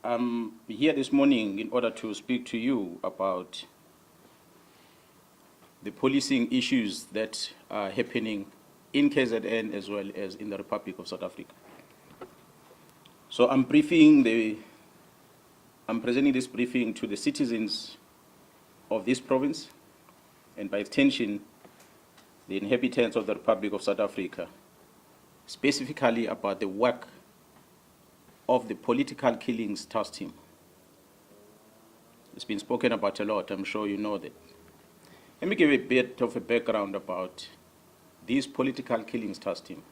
I'm here this morning in order to speak to you about the policing issues that are happening in KZN as well as in the Republic of South Africa. So I'm presenting this briefing to the citizens of this province, and by extension, the inhabitants of the Republic of South Africa, specifically about the work of the political killings task team. It's been spoken about a lot, I'm sure you know that. Let me give a bit of a background about this political killings task team.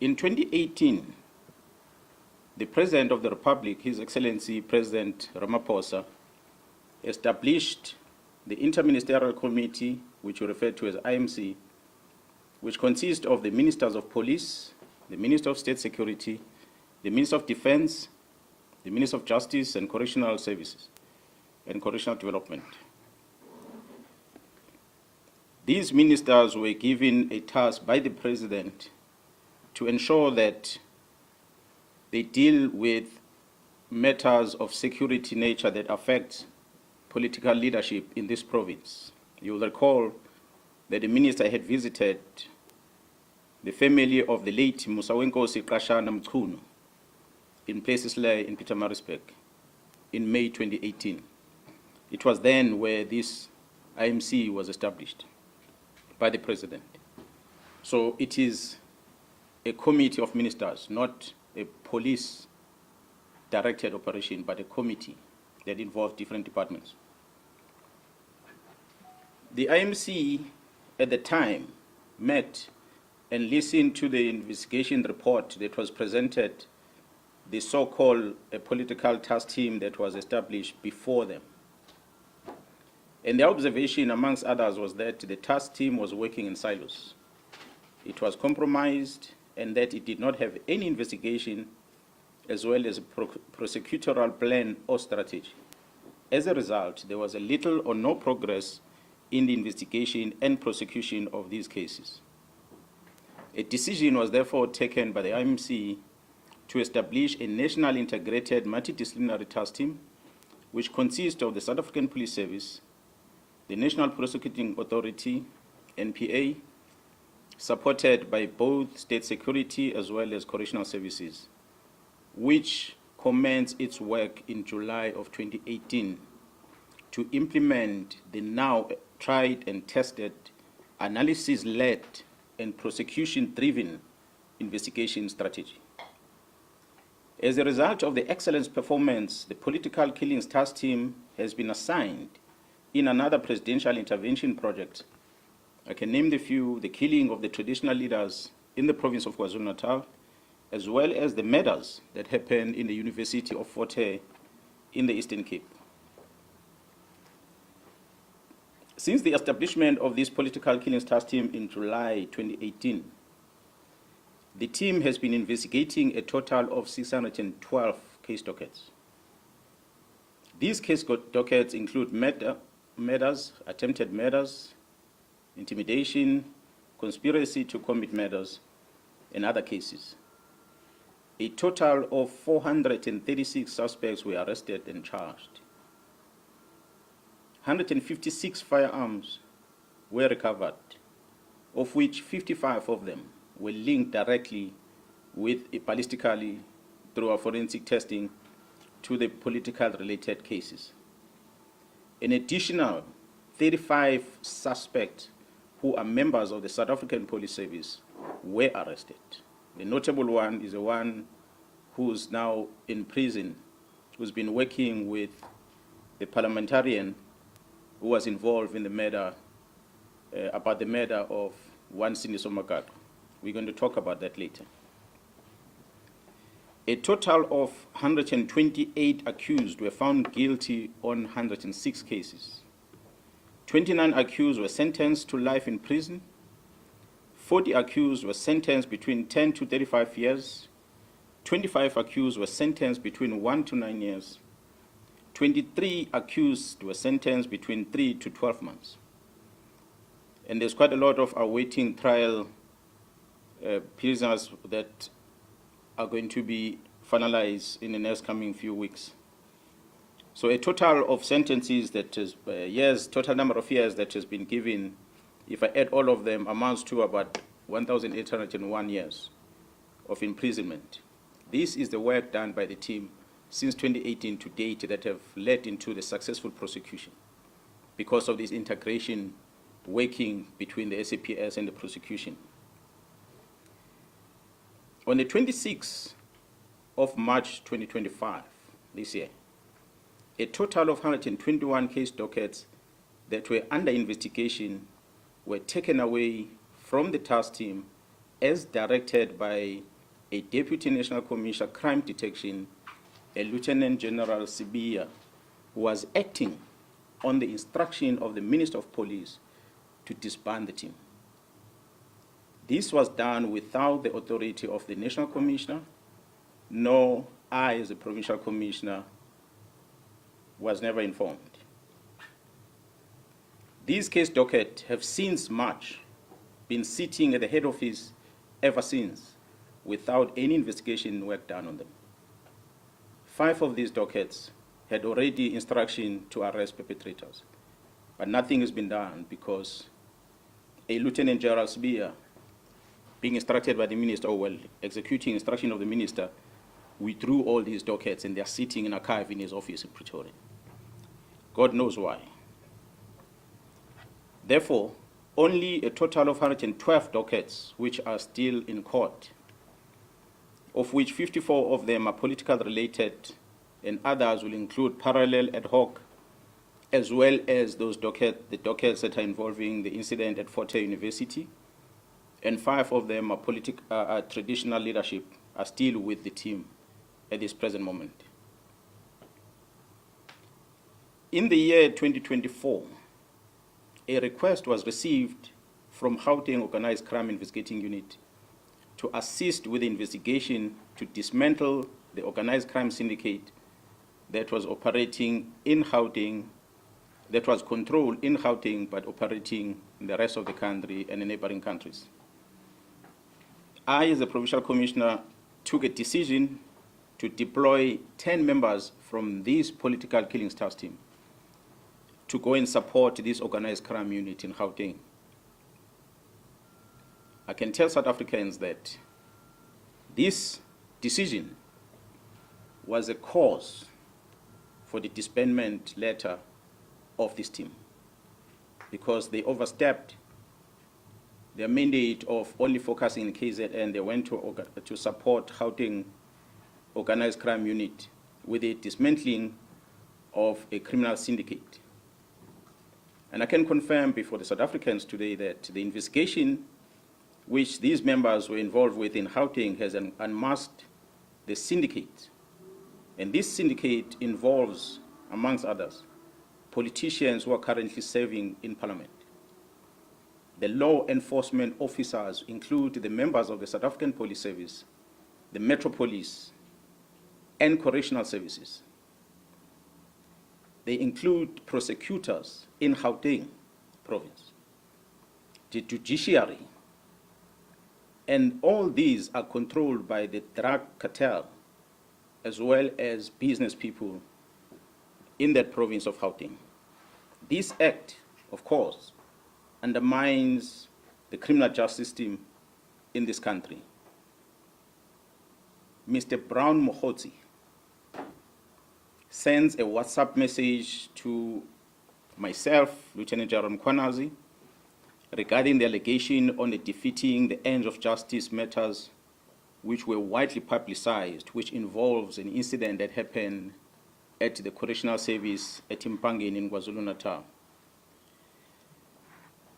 In 2018, the President of the Republic, His Excellency President Ramaphosa, established the Interministerial Committee, which we refer to as IMC, which consists of the Ministers of Police, the Minister of State Security, the Minister of Defense, the Minister of Justice and Correctional Services and Correctional Development. These ministers were given a task by the President to ensure that they deal with matters of security nature that affect political leadership in this province. You will recall that the minister had visited the family of the late Musawenkosi Qashana Mkhunu in Placesley in Pietermaritzburg in May 2018. It was then where this IMC was established by the President. So it is a committee of ministers, not a police-directed operation, but a committee that involves different departments. The IMC at the time met and listened to the investigation report that was presented, the so-called political task team that was established before them. And the observation, amongst others, was that the task team was working in silos. It was compromised and that it did not have any investigation as well as a prosecutorial plan or strategy. As a result, there was a little or no progress in the investigation and prosecution of these cases. A decision was therefore taken by the IMC to establish a national integrated multidisciplinary task team, which consists of the South African Police Service, the National Prosecuting Authority, NPA, supported by both state security as well as correctional services, which commenced its work in July of 2018 to implement the now tried and tested analysis-led and prosecution-driven investigation strategy. As a result of the excellent performance, the political killings task team has been assigned in another presidential intervention project. I can name the few: the killing of the traditional leaders in the province of KwaZulu-Natal, as well as the murders that happened in the University of Fort Hare in the Eastern Cape. Since the establishment of this political killings task team in July 2018, the team has been investigating a total of 612 case dockets. These case dockets include murders, attempted murders, intimidation, conspiracy to commit murders, and other cases. A total of 436 suspects were arrested and charged. 156 firearms were recovered, of which 55 of them were linked directly with ballistically through our forensic testing to the political related cases. An additional 35 suspects who are members of the South African Police Service were arrested. The notable one is the one who's now in prison, who's been working with the parliamentarian who was involved in the murder, about the murder of one Siniso Magado. We're going to talk about that later. A total of 128 accused were found guilty on 106 cases. 29 accused were sentenced to life in prison. 40 accused were sentenced between 10 to 35 years. 25 accused were sentenced between 1 to 9 years. 23 accused were sentenced between 3 to 12 months. And there's quite a lot of awaiting trial prisoners that are going to be finalize in the next coming few weeks. So a total of sentences that is total number of years that has been given, if I add all of them, amounts to about 1,801 years of imprisonment. This is the work done by the team since 2018 to date that have led into the successful prosecution because of this integration working between the SAPS and the prosecution. On the 26th of March 2025, this year, a total of 121 case dockets that were under investigation were taken away from the task team as directed by a Deputy National Commissioner Crime Detection, a Lieutenant General Sibiya, who was acting on the instruction of the Minister of Police to disband the team. This was done without the authority of the National Commissioner, nor I, as a Provincial Commissioner, was never informed. These case dockets have since March been sitting at the head office ever since, without any investigation work done on them. 5 of these dockets had already instruction to arrest perpetrators, but nothing has been done because a Lieutenant General Sibiya, being instructed by the minister, or well, executing instruction of the minister, withdrew all these dockets and they're sitting in archive in his office in Pretoria. God knows why. Therefore, only a total of 112 dockets which are still in court, of which 54 of them are political related and others will include parallel ad hoc, as well as the dockets that are involving the incident at Fort Hare University, and 5 of them are traditional leadership, are still with the team at this present moment. In the year 2024, a request was received from Gauteng Organized Crime Investigating Unit to assist with the investigation to dismantle the organized crime syndicate that was operating in Gauteng, that was controlled in Gauteng but operating in the rest of the country and in neighboring countries. I, as a Provincial Commissioner, took a decision to deploy 10 members from this political killings task team to go and support this organized crime unit in Gauteng. I can tell South Africans that this decision was a cause for the disbandment letter of this team because they overstepped their mandate of only focusing in KZN. They went to support Gauteng organized crime unit with the dismantling of a criminal syndicate. And I can confirm before the South Africans today that the investigation which these members were involved with in Gauteng has unmasked the syndicate. And this syndicate involves, amongst others, politicians who are currently serving in Parliament. The law enforcement officers include the members of the South African Police Service, the Metro Police, and correctional services. They include prosecutors in Gauteng province, the judiciary, and all these are controlled by the drug cartel as well as business people in that province of Gauteng. This act, of course, undermines the criminal justice system in this country. Mr. Brown Mkhwanazi sends a WhatsApp message to myself, Lieutenant General Mkhwanazi, regarding the allegation on the defeating the ends of justice matters which were widely publicized, which involves an incident that happened at the correctional service at Mpangeni in KwaZulu-Natal.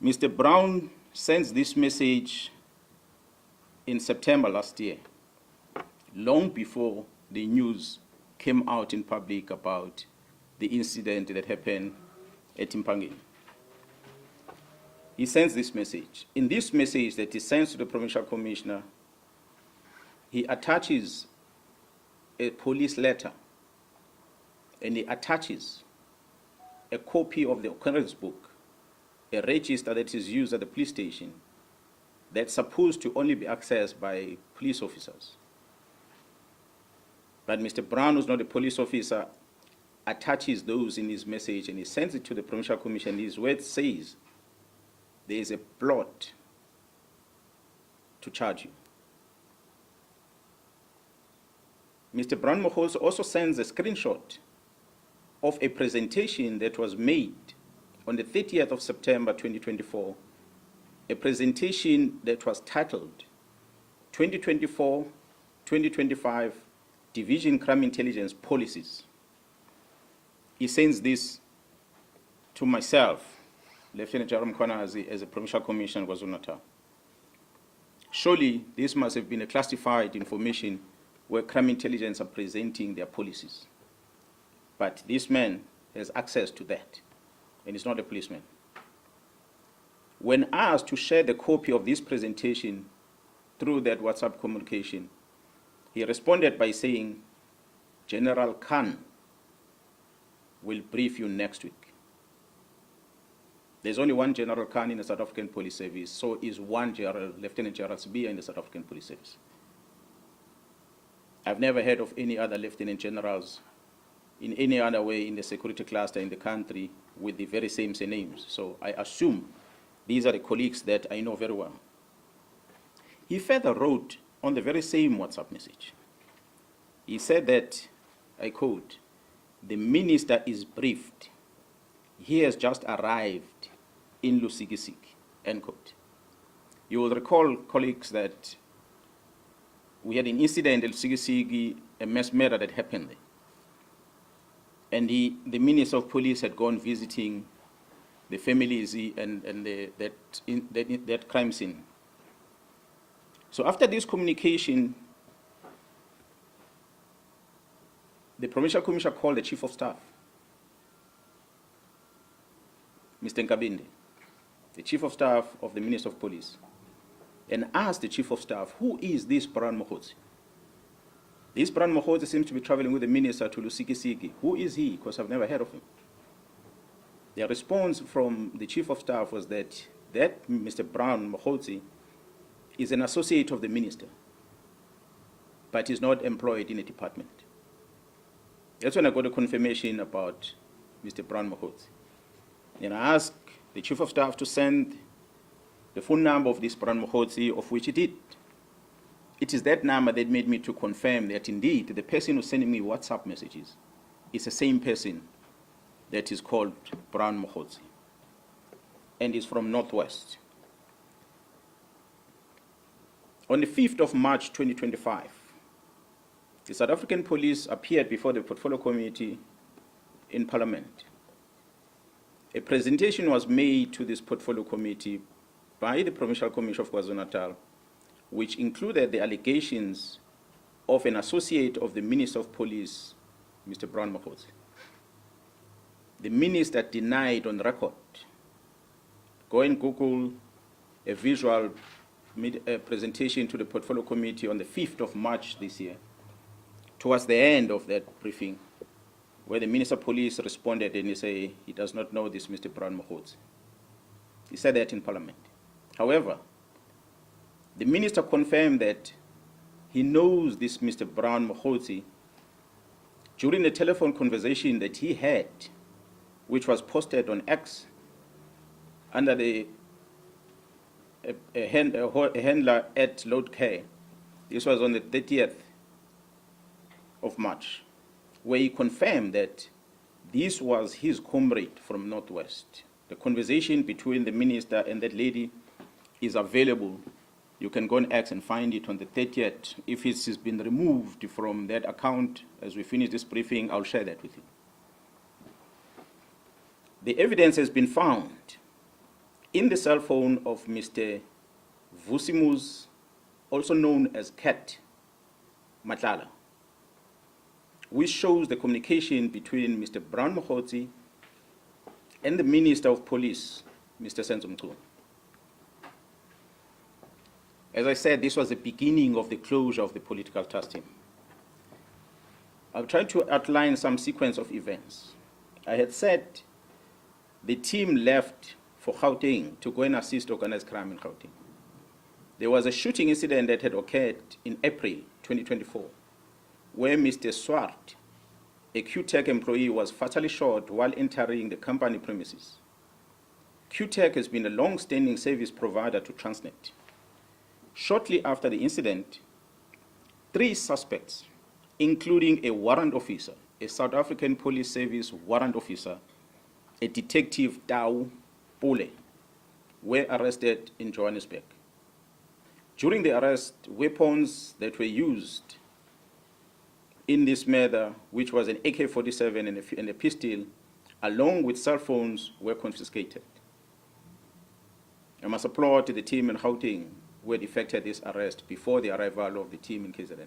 Mr. Brown sends this message in September last year, long before the news came out in public about the incident that happened at Mpangeni. He sends this message. In this message that he sends to the Provincial Commissioner, he attaches a police letter and he attaches a copy of the occurrence book, a register that is used at the police station that's supposed to only be accessed by police officers. But Mr. Brown, who's not a police officer, attaches those in his message and he sends it to the Provincial Commission. His word says there is a plot to charge you. Mr. Brown Mkhwanazi also sends a screenshot of a presentation that was made on the 30th of September 2024, a presentation that was titled 2024-2025 Division Crime Intelligence Policies. He sends this to myself, Lieutenant General Mkhwanazi, as a Provincial Commissioner of KwaZulu-Natal. Surely this must have been a classified information where crime intelligence are presenting their policies. But this man has access to that, and he's not a policeman. When asked to share the copy of this presentation through that WhatsApp communication, he responded by saying, General Khan will brief you next week. There's only one General Khan in the South African Police Service, so is one Lieutenant General Sibiya in the South African Police Service. I've never heard of any other lieutenant generals in any other way in the security cluster in the country with the very same names. So I assume these are the colleagues that I know very well. He further wrote on the very same WhatsApp message. He said that, I quote, the minister is briefed. He has just arrived in Lusikisiki, end quote. You will recall, colleagues, that we had an incident in Lusikisiki, a mass murder that happened there. And the Minister of Police had gone visiting the families and that crime scene. So after this communication, the Provincial Commissioner called the Chief of Staff, Mr. Nkabinde, the Chief of Staff of the Minister of Police, and asked the Chief of Staff, who is this Brown Mkhwanazi? This Brown Mkhwanazi seems to be traveling with the Minister to Lusikisiki. Who is he? Because I've never heard of him. The response from the Chief of Staff was that Mr. Brown Mkhwanazi is an associate of the Minister, but is not employed in a department. That's when I got a confirmation about Mr. Brown Mkhwanazi. And I asked the Chief of Staff to send the phone number of this Brown Mkhwanazi, of which he did. It is that number that made me to confirm that indeed the person who's sending me WhatsApp messages is the same person that is called Brown Mkhwanazi and is from Northwest. On the 5th of March 2025, the South African Police appeared before the Portfolio Committee in Parliament. A presentation was made to this Portfolio Committee by the Provincial Commission of KwaZulu-Natal, which included the allegations of an associate of the Minister of Police, Mr. Brown Mkhwanazi. The Minister denied on record. Go and Google a visual presentation to the Portfolio Committee on the 5th of March this year, towards the end of that briefing, where the Minister of Police responded and he said he does not know this Mr. Brown Mkhwanazi. He said that in Parliament. However, the Minister confirmed that he knows this Mr. Brown Mkhwanazi during a telephone conversation that he had, which was posted on X under a handler at Load Care. This was on the 30th of March, where he confirmed that this was his comrade from Northwest. The conversation between the minister and that lady is available. You can go on X and find it on the 30th. If it has been removed from that account, as we finish this briefing, I'll share that with you. The evidence has been found in the cell phone of Mr. Vusimus, also known as Cat Matlala, which shows the communication between Mr. Brown Mkhwanazi and the Minister of Police, Mr. Senzo Mchunu. As I said, this was the beginning of the closure of the political task team. I've tried to outline some sequence of events. I had said the team left for Gauteng to go and assist organized crime in Gauteng. There was a shooting incident that had occurred in April 2024, where Mr. Swart, a QTech employee, was fatally shot while entering the company premises. QTech has been a long-standing service provider to Transnet. Shortly after the incident, 3 suspects, including a warrant officer, a South African Police Service warrant officer, a detective Tau Pule, were arrested in Johannesburg. During the arrest, weapons that were used in this murder, which was an AK-47 and a pistol, along with cell phones, were confiscated. I must applaud the team in Gauteng who had effected this arrest before the arrival of the team in KZN.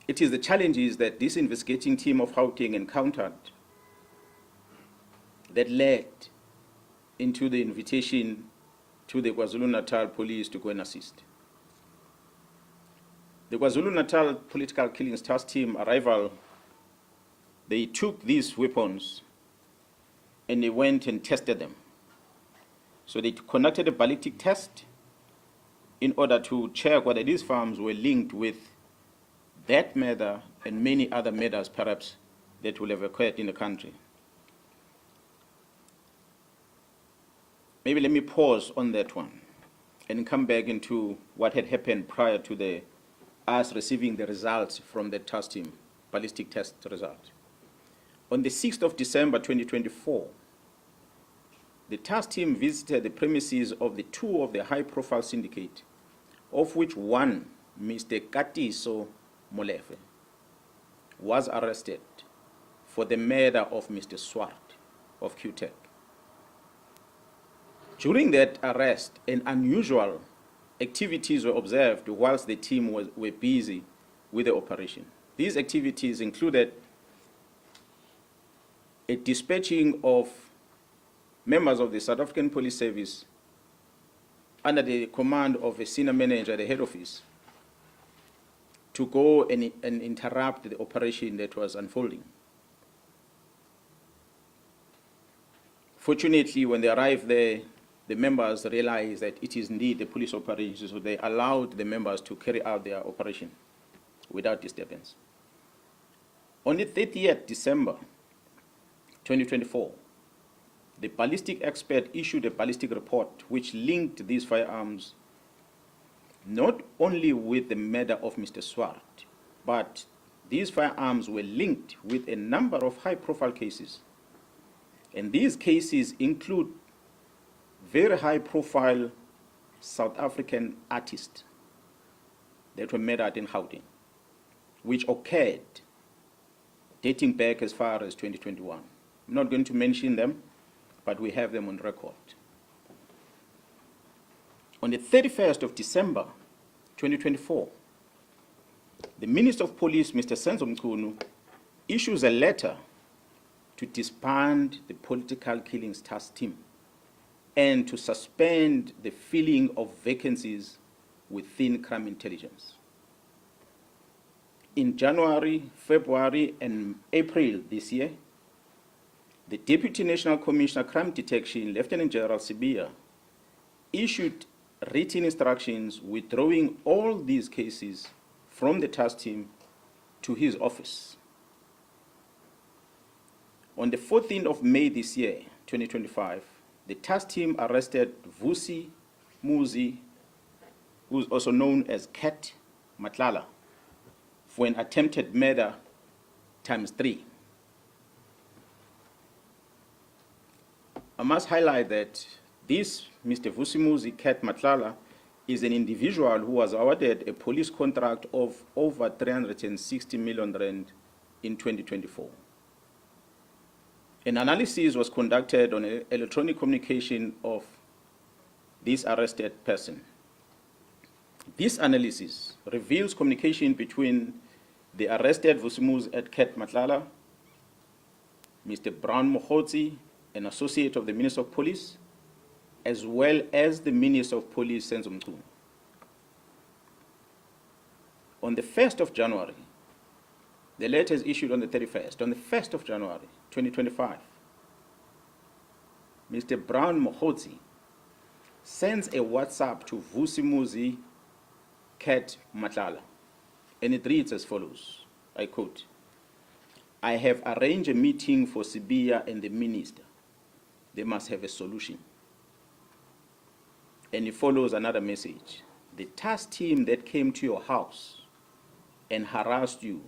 It is the challenges that this investigating team of Gauteng encountered that led into the invitation to the KwaZulu-Natal police to go and assist. The KwaZulu-Natal Political Killings Task Team arrival, they took these weapons and they went and tested them. So they conducted a ballistic test in order to check whether these firearms were linked with that murder and many other murders perhaps that will have occurred in the country. Maybe let me pause on that one and come back into what had happened prior to us receiving the results from the task team, ballistic test result. On the 6th of December 2024, the task team visited the premises of the 2 of the high-profile syndicate, of which one, Mr. Katiso Molefe, was arrested for the murder of Mr. Swart of QTech. During that arrest, an unusual activities were observed whilst the team were busy with the operation. These activities included a dispatching of members of the South African Police Service under the command of a senior manager at the head office to go and interrupt the operation that was unfolding. Fortunately, when they arrived there, the members realized that it is indeed a police operation, so they allowed the members to carry out their operation without disturbance. On the 30th December 2024, the ballistic expert issued a ballistic report which linked these firearms not only with the murder of Mr. Swart, but these firearms were linked with a number of high-profile cases. And these cases include very high-profile South African artists that were murdered in Gauteng, which occurred dating back as far as 2021. I'm not going to mention them, but we have them on record. On the 31st of December 2024, the Minister of Police, Mr. Senzo Mchunu, issues a letter to disband the political killings task team and to suspend the filling of vacancies within crime intelligence. In January, February, and April this year, the Deputy National Commissioner Crime Detection, Lieutenant General Sibia, issued written instructions withdrawing all these cases from the task team to his office. On the 14th of May this year, 2025, the task team arrested Vusi Muzi, who is also known as Cat Matlala, for an attempted murder ×3. I must highlight that this Mr. Vusi Muzi Cat Matlala is an individual who was awarded a police contract of over 360 million rand in 2024. An analysis was conducted on electronic communication of this arrested person. This analysis reveals communication between the arrested Vusimus at Ket Matlala, Mr. Brown Mkhwanazi, an associate of the Minister of Police, as well as the Minister of Police, Senzo Mchunu. On the 1st of January, the letter is issued on the 31st. On the 1st of January, 2025, Mr. Brown Mkhwanazi sends a WhatsApp to Vusi Muzi Ket Matlala and it reads as follows, I quote, "I have arranged a meeting for Sibiya and the minister. They must have a solution." And it follows another message. "The task team that came to your house and harassed you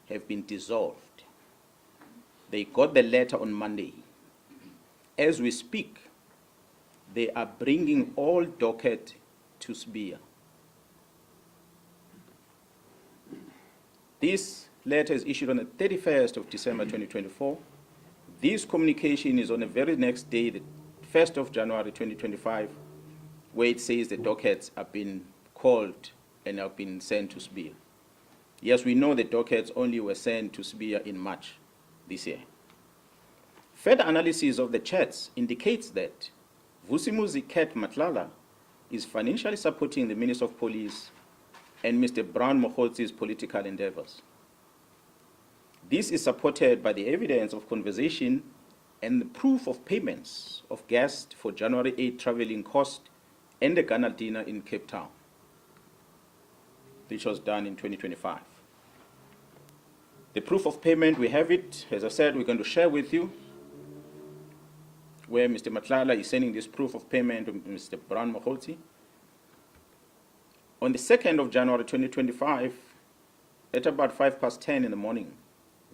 have been dissolved. They got the letter on Monday. As we speak, they are bringing all docket to Sibiya." This letter is issued on the 31st of December 2024. This communication is on the very next day, the 1st of January 2025, where it says the dockets have been called and have been sent to Sibiya. Yes, we know the dockets only were sent to Sibiya in March this year. Further analysis of the chats indicates that Vusimuzi Ket Matlala is financially supporting the Minister of Police and Mr. Brown Mokgotzi's political endeavors. This is supported by the evidence of conversation and the proof of payments of guests for January 8 traveling cost and the Ghana dinner in Cape Town, which was done in 2025. The proof of payment, we have it. As I said, we're going to share with you where Mr. Matlala is sending this proof of payment to Mr. Brown Mokgotzi. On the 2nd of January 2025, at about 10:05 in the morning,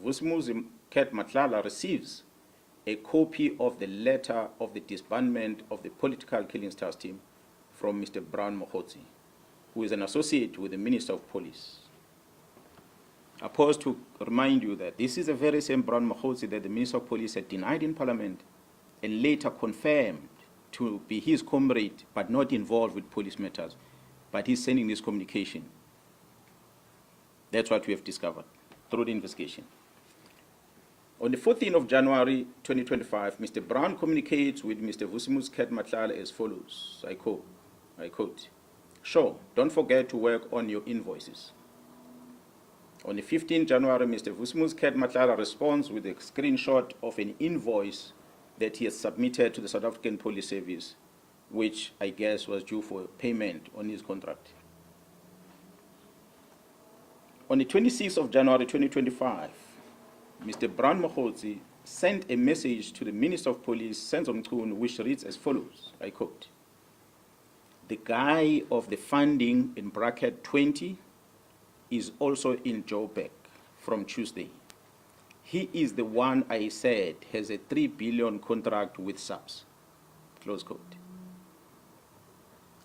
Vusimuzi Ket Matlala receives a copy of the letter of the disbandment of the political killing stars team from Mr. Brown Mokgotzi, who is an associate with the Minister of Police. I pause to remind you that this is the very same Brown Mokgotzi that the Minister of Police had denied in Parliament and later confirmed to be his comrade but not involved with police matters. But he's sending this communication. That's what we have discovered through the investigation. On the 14th of January 2025, Mr. Brown communicates with Mr. Vusimuzi Ket Matlala as follows, I quote, "Sure, don't forget to work on your invoices." On the 15th January, Mr. Vusimuzi Ket Matlala responds with a screenshot of an invoice that he has submitted to the South African Police Service, which I guess was due for payment on his contract. On the 26th of January 2025, Mr. Brown Mokgotzi sent a message to the Minister of Police, Senzo Mchunu, which reads as follows, I quote, "The guy of the funding in bracket 20 is also in Joburg from Tuesday. He is the one I said has a 3 billion contract with SAPS." Close quote.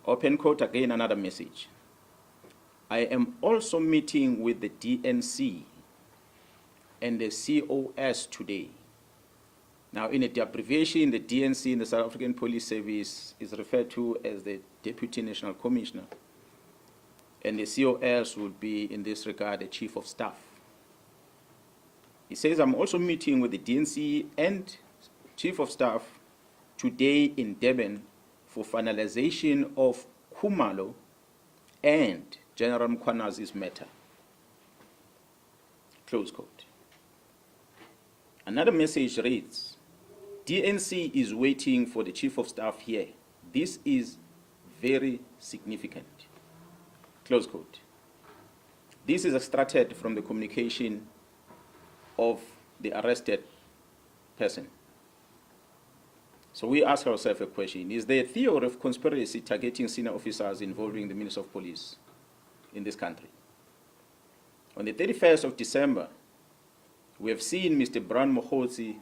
Open quote, again another message. "I am also meeting with the DNC and the COS today." Now, in the abbreviation, the DNC in the South African Police Service is referred to as the Deputy National Commissioner, and the COS would be, in this regard, the Chief of Staff. He says, "I'm also meeting with the DNC and Chief of Staff today in Durban for finalization of Khumalo and General Mkhwanazi's matter." Close quote. Another message reads, "DNC is waiting for the Chief of Staff here. This is very significant." Close quote. This is extracted from the communication of the arrested person. So we ask ourselves a question. Is there a theory of conspiracy targeting senior officers involving the Minister of Police in this country? On the 31st of December, we have seen Mr. Brown Mokgotzi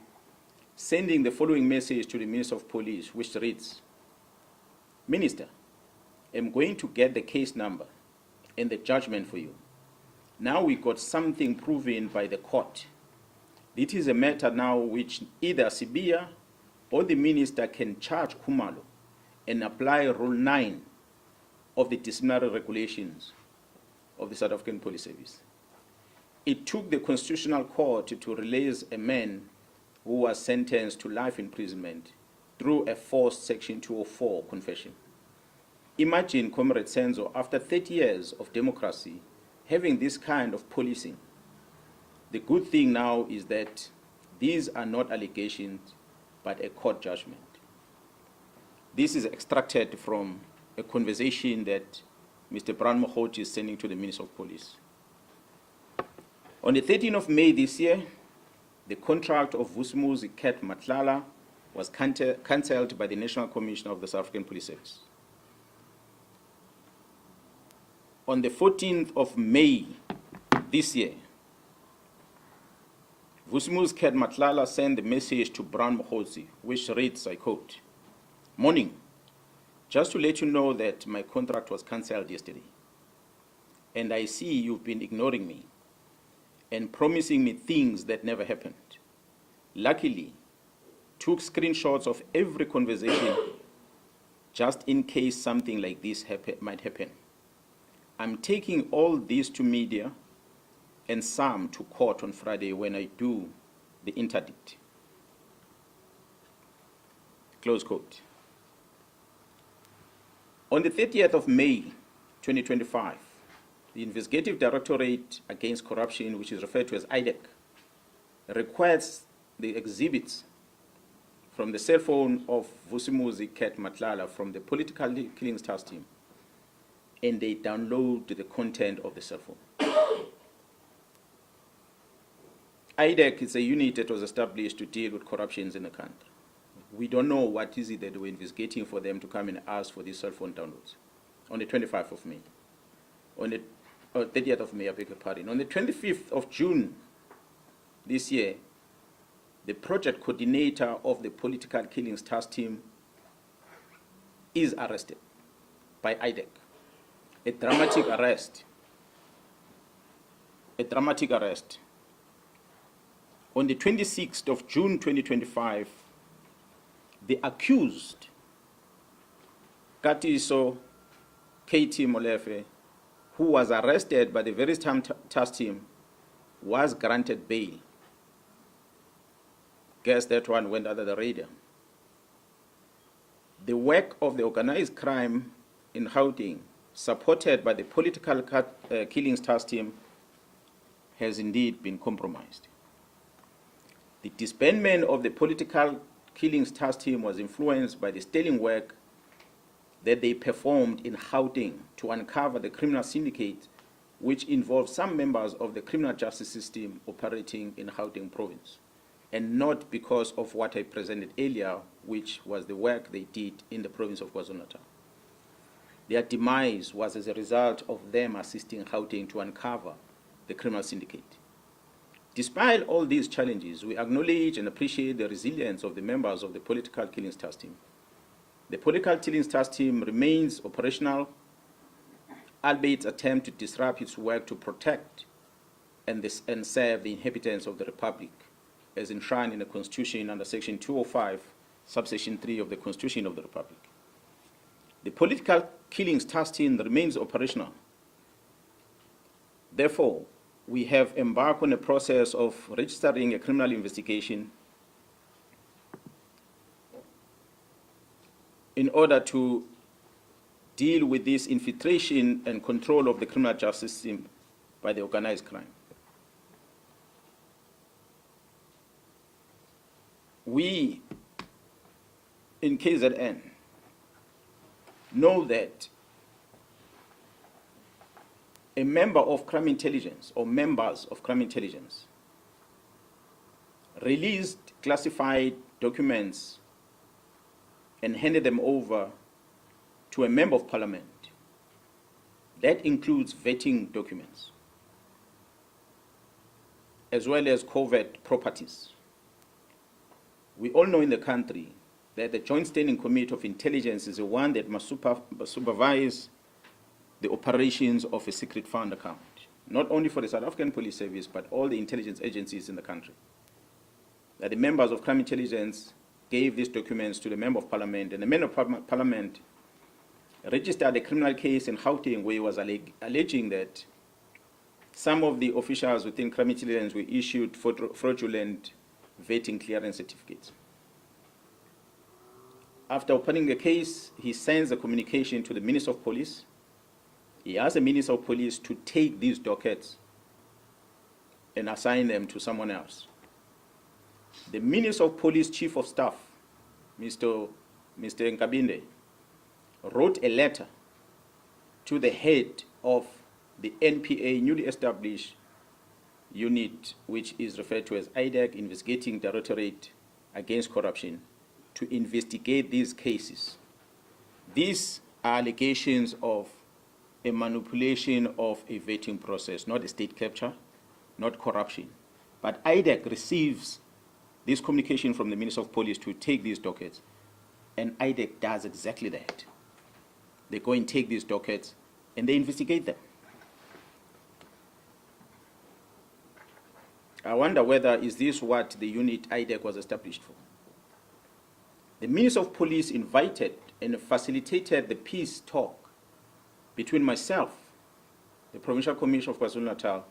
sending the following message to the Minister of Police, which reads, "Minister, I'm going to get the case number and the judgment for you. Now we got something proven by the court. It is a matter now which either Sibiya or the minister can charge Khumalo and apply Rule 9 of the disciplinary regulations of the South African Police Service. It took the Constitutional Court to release a man who was sentenced to life imprisonment through a forced Section 204 confession. Imagine, Comrade Senzo, after 30 years of democracy, having this kind of policing. The good thing now is that these are not allegations, but a court judgment." This is extracted from a conversation that Mr. Brown Mokgotzi is sending to the Minister of Police. On the 13th of May this year, the contract of Vusumuzi Cat Matlala was cancelled by the National Commissioner of the South African Police Service. On the 14th of May this year, Vusumuzi Cat Matlala sent a message to Brown Mkhwanazi, which reads, I quote, "Morning, just to let you know that my contract was cancelled yesterday, and I see you've been ignoring me and promising me things that never happened. Luckily, took screenshots of every conversation just in case something like this might happen. I'm taking all this to media and some to court on Friday when I do the interdict." Close quote. On the 30th of May 2025, the Investigative Directorate Against Corruption, which is referred to as IDEC, requests the exhibits from the cell phone of Vusumuzi Cat Matlala from the political killings task team, and they download the content of the cell phone. IDEC is a unit that was established to deal with corruptions in the country. We don't know what is it that we're investigating for them to come and ask for these cell phone downloads. On the 25th of May, on the 30th of May, I beg your pardon. On the 25th of June this year, the project coordinator of the political killings task team is arrested by IDEC. A dramatic arrest. A dramatic arrest. On the 26th of June 2025, the accused, Katiso KT Molefe, who was arrested by the very same task team, was granted bail. Guess that one went under the radar. The work of the organized crime in Gauteng, supported by the political killings task team, has indeed been compromised. The disbandment of the political killings task team was influenced by the sterling work that they performed in Gauteng to uncover the criminal syndicate, which involved some members of the criminal justice system operating in Gauteng province, and not because of what I presented earlier, which was the work they did in the province of KwaZulu-Natal. Their demise was as a result of them assisting Gauteng to uncover the criminal syndicate. Despite all these challenges, we acknowledge and appreciate the resilience of the members of the political killings task team. The political killings task team remains operational, albeit its attempt to disrupt its work to protect and serve the inhabitants of the Republic, as enshrined in the Constitution under Section 205, subsection 3 of the Constitution of the Republic. The political killings task team remains operational. Therefore, we have embarked on a process of registering a criminal investigation in order to deal with this infiltration and control of the criminal justice system by the organized crime. We, in KZN, know that a member of crime intelligence or members of crime intelligence released classified documents and handed them over to a member of parliament. That includes vetting documents, as well as covert properties. We all know in the country that the Joint Standing Committee of Intelligence is the one that must supervise the operations of a secret fund account, not only for the South African Police Service, but all the intelligence agencies in the country. That the members of crime intelligence gave these documents to the member of parliament, and the member of parliament registered a criminal case in Gauteng where he was alleging that some of the officials within crime intelligence were issued fraudulent vetting clearance certificates. After opening the case, he sends a communication to the Minister of Police. He asks the Minister of Police to take these dockets and assign them to someone else. The Minister of Police Chief of Staff, Mr. Nkabinde, wrote a letter to the head of the NPA, newly established unit, which is referred to as IDEC, Investigating Directorate Against Corruption, to investigate these cases. These are allegations of a manipulation of a vetting process, not a state capture, not corruption. But IDEC receives this communication from the Minister of Police to take these dockets, and IDEC does exactly that. They go and take these dockets and they investigate them. I wonder whether is this what the unit IDEC was established for. The Minister of Police invited and facilitated the peace talk between myself, the Provincial Commissioner of KwaZulu-Natal,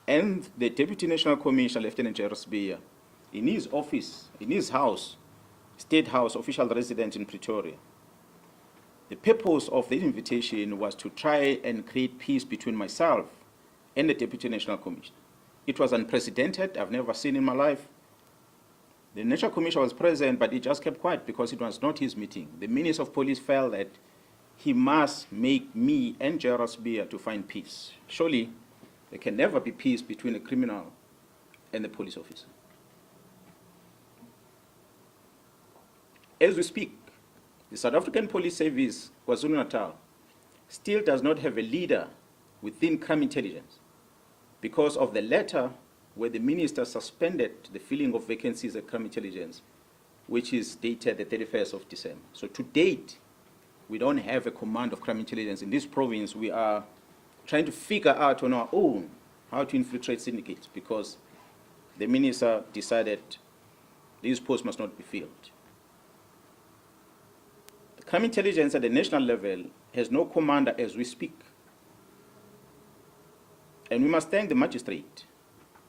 and the Deputy National Commissioner, Lieutenant Jairus Beer, in his office, in his house, State House, official residence in Pretoria. The purpose of the invitation was to try and create peace between myself and the Deputy National Commissioner. It was unprecedented. I've never seen in my life. The National Commissioner was present, but he just kept quiet because it was not his meeting. The Minister of Police felt that he must make me and Jairus Beer to find peace. Surely, there can never be peace between a criminal and the police officer. As we speak, the South African Police Service, KwaZulu-Natal, still does not have a leader within crime intelligence because of the letter where the minister suspended the filling of vacancies at crime intelligence, which is dated the 31st of December. So to date, we don't have a command of crime intelligence. In this province, we are trying to figure out on our own how to infiltrate syndicates because the minister decided these posts must not be filled. The crime intelligence at the national level has no commander as we speak. And we must thank the magistrate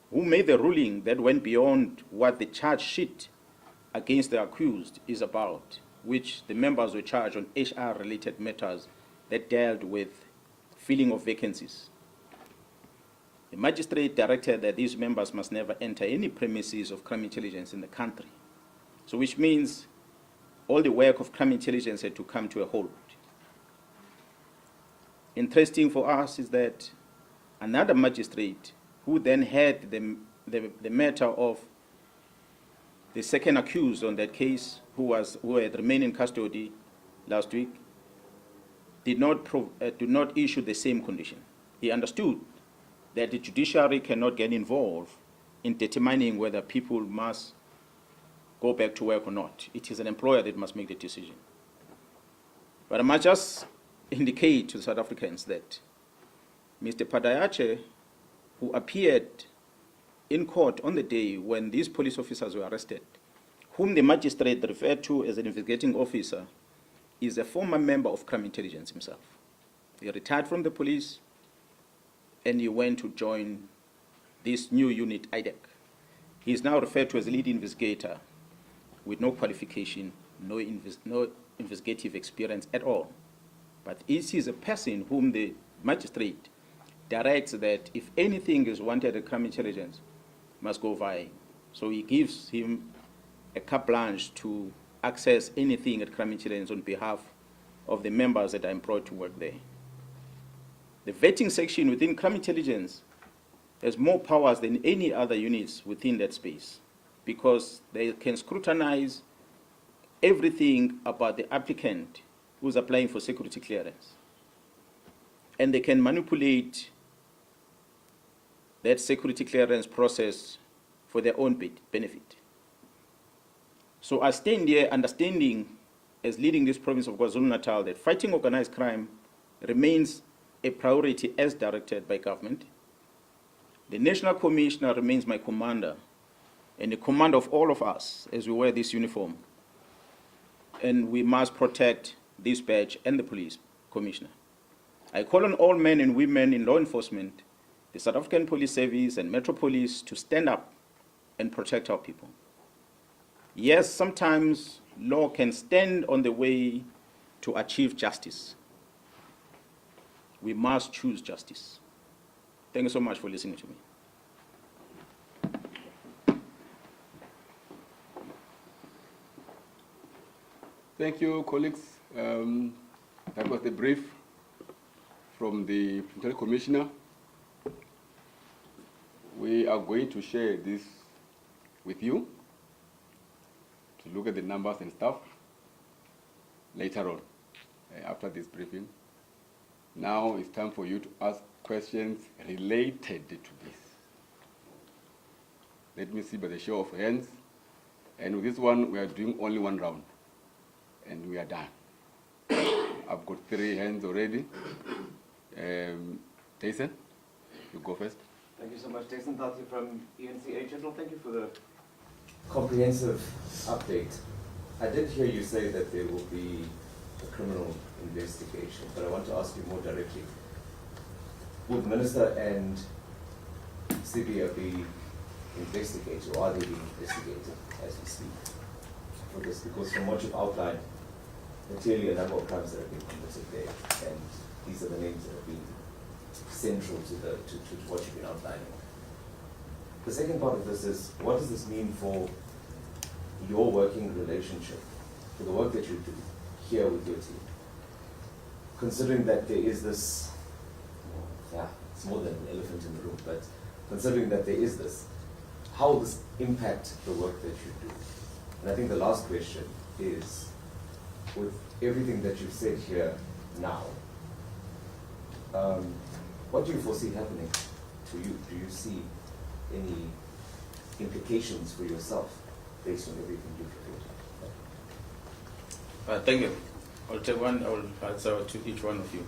who made the ruling that went beyond what the charge sheet against the accused is about, which the members were charged on HR-related matters that dealt with filling of vacancies. The magistrate directed that these members must never enter any premises of crime intelligence in the country. So which means all the work of crime intelligence had to come to a halt. Interesting for us is that another magistrate who then had the matter of the second accused on that case, who had remained in custody last week, did not issue the same condition. He understood that the judiciary cannot get involved in determining whether people must go back to work or not. It is an employer that must make the decision. But I must just indicate to South Africans that Mr. Padayache, who appeared in court on the day when these police officers were arrested, whom the magistrate referred to as an investigating officer, is a former member of crime intelligence himself. He retired from the police and he went to join this new unit, IDEC. He is now referred to as a lead investigator with no qualification, no investigative experience at all. But he is a person whom the magistrate directs that if anything is wanted at crime intelligence, must go via him. So he gives him a carte blanche to access anything at crime intelligence on behalf of the members that are employed to work there. The vetting section within crime intelligence has more powers than any other units within that space because they can scrutinize everything about the applicant who's applying for security clearance. And they can manipulate that security clearance process for their own benefit. So I stand here understanding, as leading this province of KwaZulu-Natal, that fighting organized crime remains a priority as directed by government. The National Commissioner remains my commander and the commander of all of us as we wear this uniform. And we must protect this badge and the police commissioner. I call on all men and women in law enforcement, the South African Police Service and Metro Police to stand up and protect our people. Yes, sometimes law can stand on the way to achieve justice. We must choose justice. Thank you so much for listening to me. Thank you, colleagues. That was the brief from the Provincial Commissioner. We are going to share this with you to look at the numbers and stuff later on, after this briefing. Now it's time for you to ask questions related to this. Let me see by the show of hands. And with this one, we are doing only one round. And we are done. I've got 3 hands already. Jason, you go first. Thank you so much. Jason Tati from ENCA. General, thank you for the comprehensive update. I did hear you say that there will be a criminal investigation, but I want to ask you more directly. Would Minister and CBA be investigated, or are they being investigated as we speak for this? Because from what you've outlined, there are clearly a number of crimes that have been committed there, and these are the names that have been central to what you've been outlining. The second part of this is, what does this mean for your working relationship, for the work that you do here with your team? Considering that there is this, it's more than an elephant in the room, but considering that there is this, how will this impact the work that you do? And I think the last question is, with everything that you've said here now, what do you foresee happening to you? Do you see any implications for yourself based on everything you've reported? Thank you. I'll take one, I will answer to each one of you.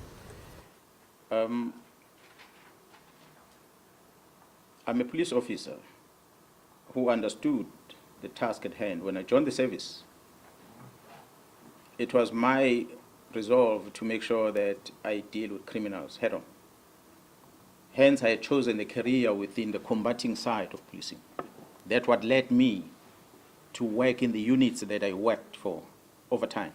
I'm a police officer who understood the task at hand. When I joined the service, it was my resolve to make sure that I deal with criminals head on. Hence, I had chosen a career within the combating side of policing. That's what led me to work in the units that I worked for over time.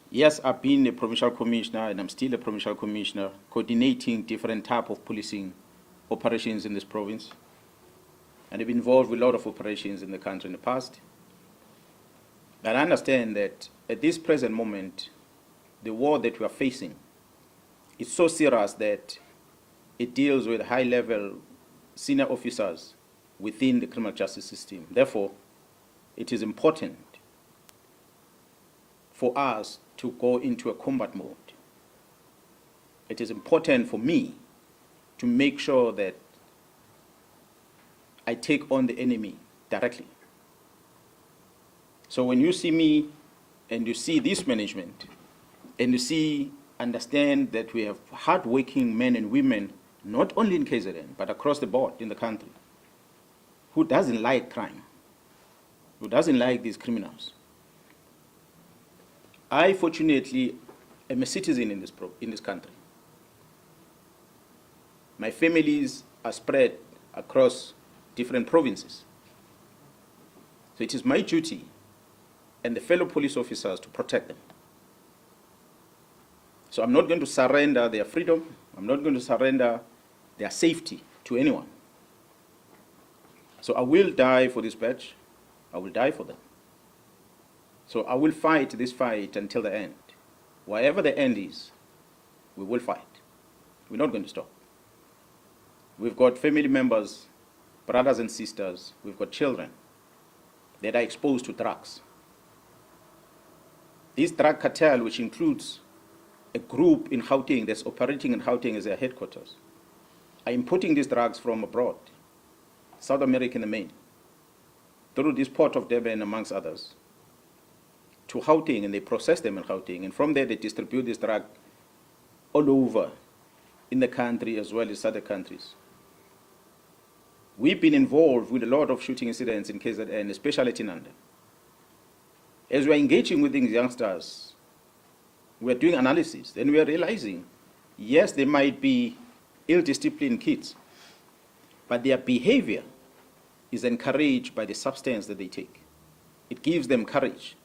Yes, I've been a provincial commissioner, and I'm still a provincial commissioner, coordinating different type of policing operations in this province. And I've been involved with a lot of operations in the country in the past. And I understand that at this present moment, the war that we are facing is so serious that it deals with high-level senior officers within the criminal justice system. Therefore, it is important for us to go into a combat mode. It is important for me to make sure that I take on the enemy directly. So when you see me and you see this management and you understand that we have hard-working men and women, not only in KZN, but across the board in the country, who doesn't like crime, who doesn't like these criminals. I, fortunately, am a citizen in this country. My families are spread across different provinces. So it is my duty and the fellow police officers to protect them. So I'm not going to surrender their freedom. I'm not going to surrender their safety to anyone. So I will die for this badge. I will die for them. So I will fight this fight until the end. Wherever the end is, we will fight. We're not going to stop. We've got family members, brothers and sisters, we've got children that are exposed to drugs. This drug cartel, which includes a group in Gauteng that's operating in Gauteng as their headquarters, are importing these drugs from abroad, South America in the main, through this port of Durban, amongst others, to Gauteng, and they process them in Gauteng, and from there they distribute this drug all over in the country as well as other countries. We've been involved with a lot of shooting incidents in KZN, especially at Tinanda. As we're engaging with these youngsters, we're doing analysis, and we're realizing, yes, they might be ill-disciplined kids, but their behavior is encouraged by the substance that they take. It gives them courage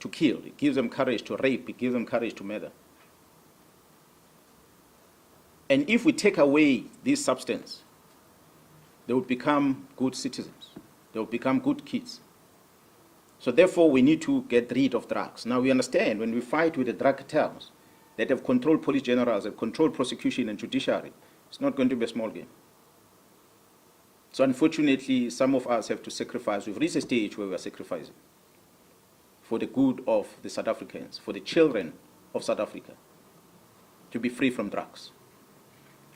to kill, it gives them courage to rape, it gives them courage to murder. And if we take away this substance, they will become good citizens. They will become good kids. So therefore, we need to get rid of drugs. Now, we understand when we fight with the drug cartels that have controlled police generals, have controlled prosecution and judiciary, it's not going to be a small game. So unfortunately, some of us have to sacrifice. We've reached a stage where we are sacrificing for the good of the South Africans, for the children of South Africa, to be free from drugs.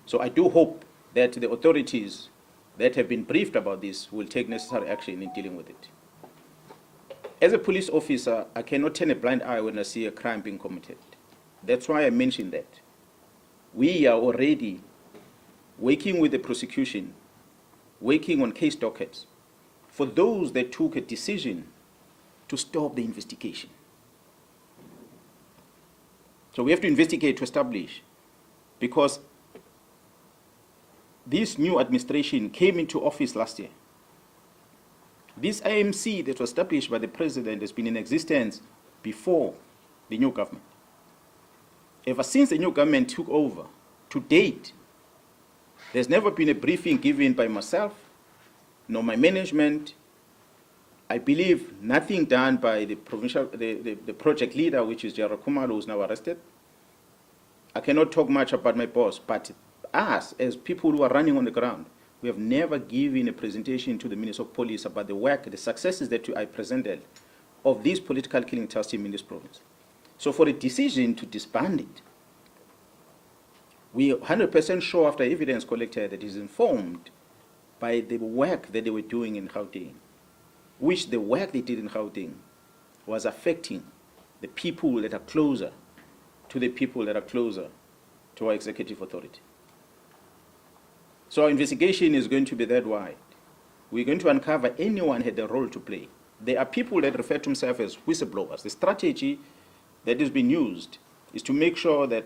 So I do hope that the authorities that have been briefed about this will take necessary action in dealing with it. As a police officer, I cannot turn a blind eye when I see a crime being committed. That's why I mentioned that. We are already working with the prosecution, working on case dockets for those that took a decision to stop the investigation. So we have to investigate to establish, because this new administration came into office last year. This IMC that was established by the president has been in existence before the new government. Ever since the new government took over, to date, there's never been a briefing given by myself, nor my management. I believe nothing done by the provincial, the project leader, which is Jara Kumalo, who's now arrested. I cannot talk much about my boss, but us, as people who are running on the ground, we have never given a presentation to the Minister of Police about the work, the successes that I presented of this political killing task team in this province. So for a decision to disband it, we are 100% sure after evidence collected that is informed by the work that they were doing in Gauteng, which the work they did in Gauteng was affecting the people that are closer to the people that are closer to our executive authority. So our investigation is going to be that wide. We're going to uncover anyone had a role to play. There are people that refer to themselves as whistleblowers. The strategy that is being used is to make sure that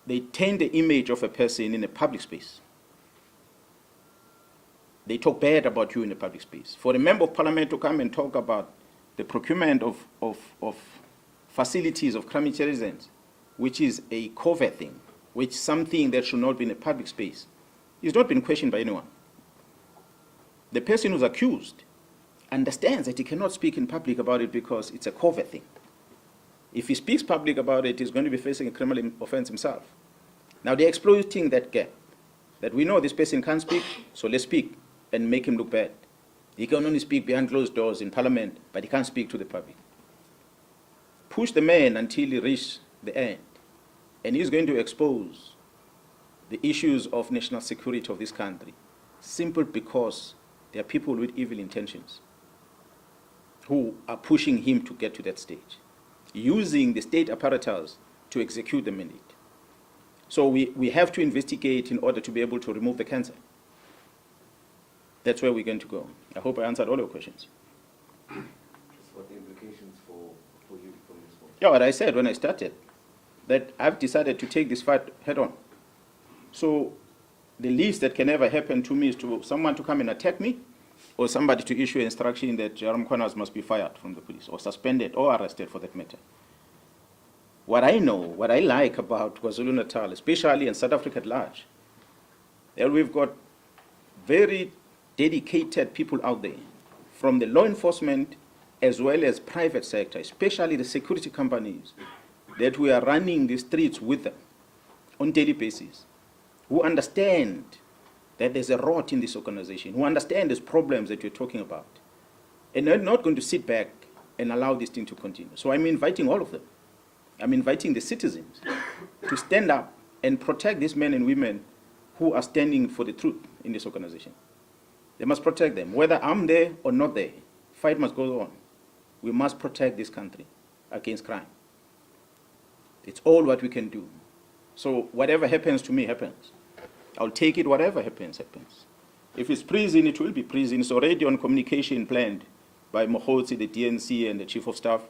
they taint the image of a person in a public space. They talk bad about you in a public space. For a member of parliament to come and talk about the procurement of facilities of crime intelligence, which is a covert thing, which is something that should not be in a public space, is not been questioned by anyone. The person who's accused understands that he cannot speak in public about it because it's a covert thing. If he speaks public about it, he's going to be facing a criminal offense himself. Now they're exploiting that gap, that we know this person can't speak, so let's speak and make him look bad. He can only speak behind closed doors in parliament, but he can't speak to the public. Push the man until he reaches the end, and he's going to expose the issues of national security of this country, simply because there are people with evil intentions who are pushing him to get to that stage, using the state apparatus to execute the mandate. So we have to investigate in order to be able to remove the cancer. That's where we're going to go. I hope I answered all your questions. Just what the implications for you from this one? Yeah, what I said when I started, that I've decided to take this fight head on. So the least that can ever happen to me is to someone to come and attack me, or somebody to issue an instruction that Mkhwanazi must be fired from the police, or suspended, or arrested for that matter. What I know, what I like about KwaZulu-Natal, especially in South Africa at large, that we've got very dedicated people out there, from the law enforcement as well as private sector, especially the security companies, that we are running the streets with them on a daily basis, who understand that there's a rot in this organization, who understand these problems that you're talking about, and they're not going to sit back and allow this thing to continue. So I'm inviting all of them. I'm inviting the citizens to stand up and protect these men and women who are standing for the truth in this organization. They must protect them. Whether I'm there or not there, fight must go on. We must protect this country against crime. It's all what we can do. So whatever happens to me happens. I'll take it, whatever happens, happens. If it's prison, it will be prison. It's already on communication planned by Mkhwanazi, the DNC, and the Chief of Staff,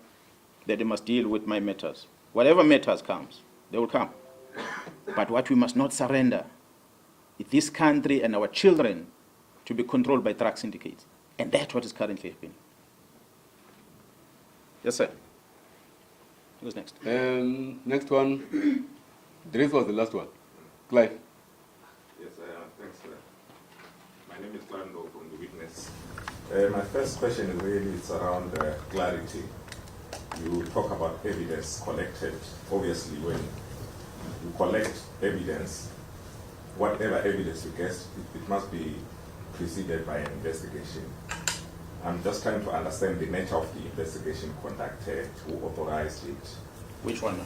that they must deal with my matters. Whatever matters comes, they will come. But what we must not surrender is this country and our children to be controlled by drug syndicates. And that's what is currently happening. Yes, sir. Who's next? Next one. This was the last one. Clive. Yes, thanks. My name is Klando from The Witness. My first question is really it's around clarity. You talk about evidence collected. Obviously, when you collect evidence, whatever evidence you get, it must be preceded by an investigation. I'm just trying to understand the nature of the investigation conducted, who authorized it. Which one?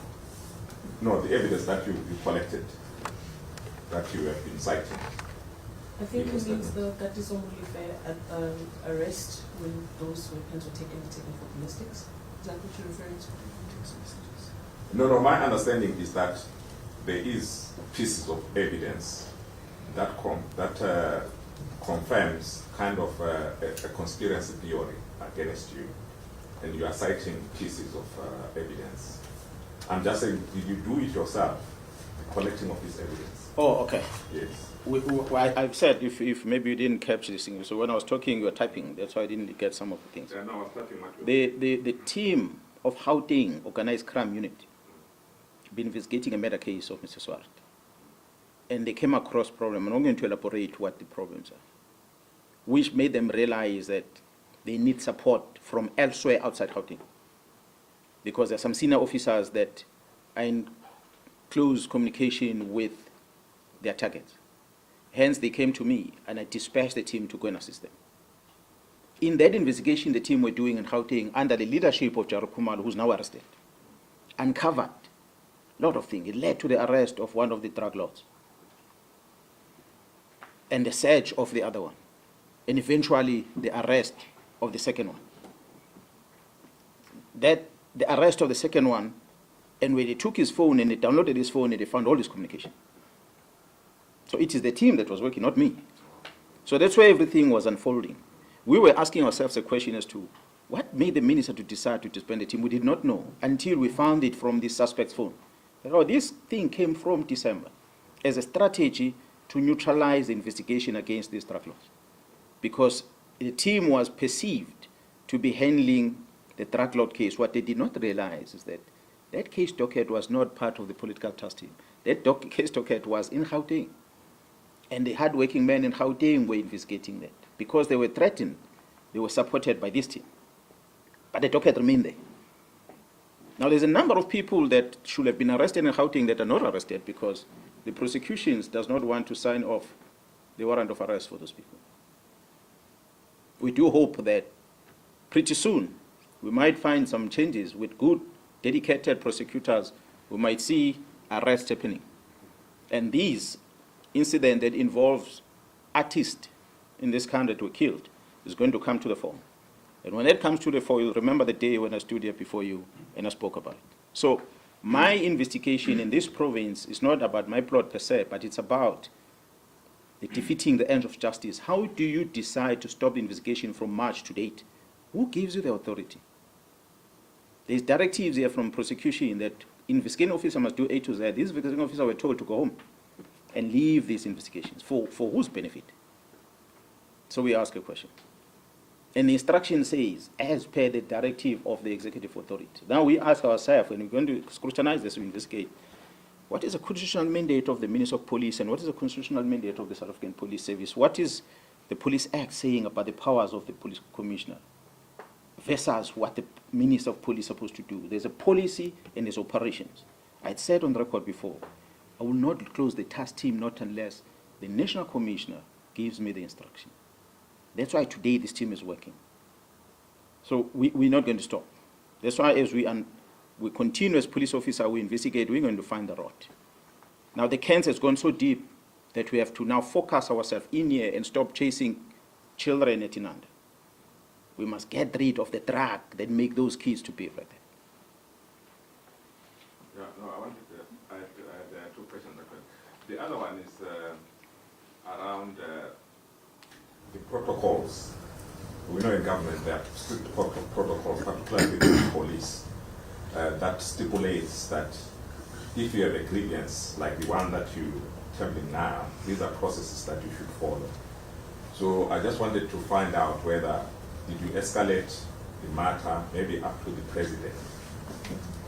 No, the evidence that you collected, that you have been citing. I think Yes, it means the that is only fair at arrest when those weapons were taken for ballistics. Is that what you're referring to? No, my understanding is that there is pieces of evidence that confirms kind of a conspiracy theory against you, and you are citing pieces of evidence. I'm just saying, did you do it yourself, the collecting of this evidence? Oh, okay. Yes. I've said, if maybe you didn't capture this thing, so when I was talking, you were typing, that's why I didn't get some of the things. Yeah, no, I was talking much. The team of Gauteng Organized Crime Unit been investigating a murder case of Mr. Swart. And they came across problem. I'm not going to elaborate what the problems are, which made them realize that they need support from elsewhere outside Gauteng. Because there are some senior officers that are in close communication with their targets. Hence, they came to me, and I dispatched the team to go and assist them. In that investigation the team were doing in Gauteng, under the leadership of Jaru Khumalo, who's now arrested, uncovered a lot of things. It led to the arrest of one of the drug lords and the search of the other one, and eventually the arrest of the second one. The arrest of the second one, and when they took his phone and they downloaded his phone and they found all his communication. So it is the team that was working, not me. So that's where everything was unfolding. We were asking ourselves a question as to what made the minister to decide to disband the team. We did not know until we found it from the suspect's phone. Oh, this thing came from December as a strategy to neutralize the investigation against these drug lords, because the team was perceived to be handling the drug lord case. What they did not realize is that that case docket was not part of the political task team. That case docket was in Gauteng. And the hard-working men in Gauteng were investigating that. Because they were threatened, they were supported by this team. But the docket remained there. Now, there's a number of people that should have been arrested in Gauteng that are not arrested because the prosecution does not want to sign off the warrant of arrest for those people. We do hope that pretty soon we might find some changes with good, dedicated prosecutors. We might see arrests happening. And these incident that involves artists in this country that were killed is going to come to the fore. And when that comes to the fore, you'll remember the day when I stood here before you and I spoke about it. So my investigation in this province is not about my plot per se, but it's about the defeating the ends of justice. How do you decide to stop the investigation from March to date? Who gives you the authority? There's directives here from prosecution that investigating officer must do A to Z. These investigating officers were told to go home and leave these investigations. For whose benefit? So we ask a question. And the instruction says, as per the directive of the executive authority. Now we ask ourselves, when we're going to scrutinize this, we investigate, what is the constitutional mandate of the Minister of Police and what is the constitutional mandate of the South African Police Service? What is the Police Act saying about the powers of the Police Commissioner versus what the Minister of Police is supposed to do? There's a policy and there's operations. I had said on the record before, I will not close the task team not unless the National Commissioner gives me the instruction. That's why today this team is working. So we're not going to stop. That's why as we continue as police officer, we investigate, we're going to find the rot. Now the cancer has gone so deep that we have to now focus ourselves in here and stop chasing children at Inanda. We must get rid of the drug that make those kids to behave like that. Yeah, no, I have two questions. The other one is around the protocols. We know in government there are strict protocols, particularly with the police, that stipulates that if you have a grievance like the one that you're telling now, these are processes that you should follow. So I just wanted to find out whether did you escalate the matter maybe up to the president,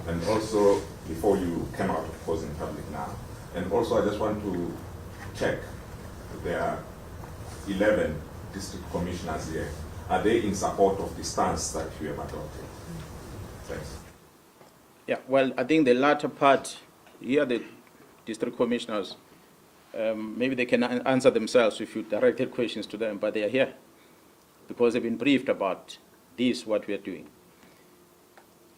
and also before you came out, of course, in public now. And also I just want to check, there are 11 district commissioners here. Are they in support of the stance that you have adopted? Thanks. Yeah, well, I think the latter part, here the district commissioners Maybe they can answer themselves if you directed questions to them, but they are here because they've been briefed about this, what we are doing.